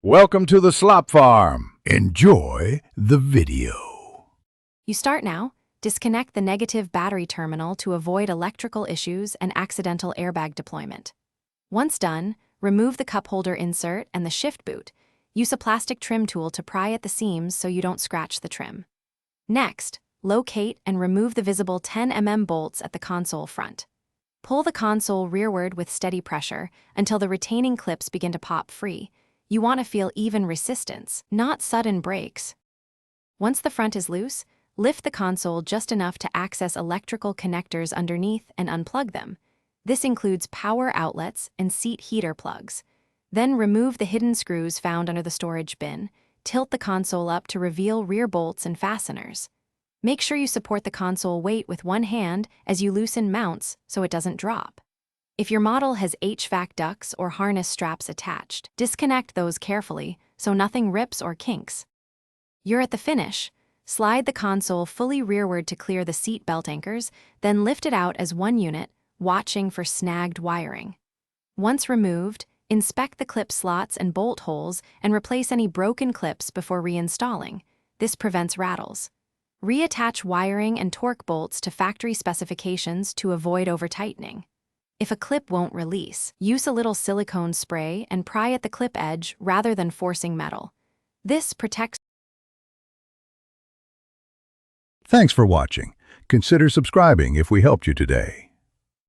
Welcome to the Slop Farm. Enjoy the video. You start now. Disconnect the negative battery terminal to avoid electrical issues and accidental airbag deployment. Once done, remove the cup holder insert and the shift boot. Use a plastic trim tool to pry at the seams so you don't scratch the trim. Next, locate and remove the visible 10 mm bolts at the console front. Pull the console rearward with steady pressure until the retaining clips begin to pop free. You want to feel even resistance, not sudden breaks. Once the front is loose, lift the console just enough to access electrical connectors underneath and unplug them. This includes power outlets and seat heater plugs. Then remove the hidden screws found under the storage bin. Tilt the console up to reveal rear bolts and fasteners. Make sure you support the console weight with one hand as you loosen mounts so it doesn't drop. If your model has HVAC ducts or harness straps attached, disconnect those carefully so nothing rips or kinks. You're at the finish. Slide the console fully rearward to clear the seat belt anchors, then lift it out as one unit, watching for snagged wiring. Once removed, inspect the clip slots and bolt holes and replace any broken clips before reinstalling. This prevents rattles. Reattach wiring and torque bolts to factory specifications to avoid over-tightening. If a clip won't release, use a little silicone spray and pry at the clip edge rather than forcing metal. This protects. Thanks for watching. Consider subscribing if we helped you today.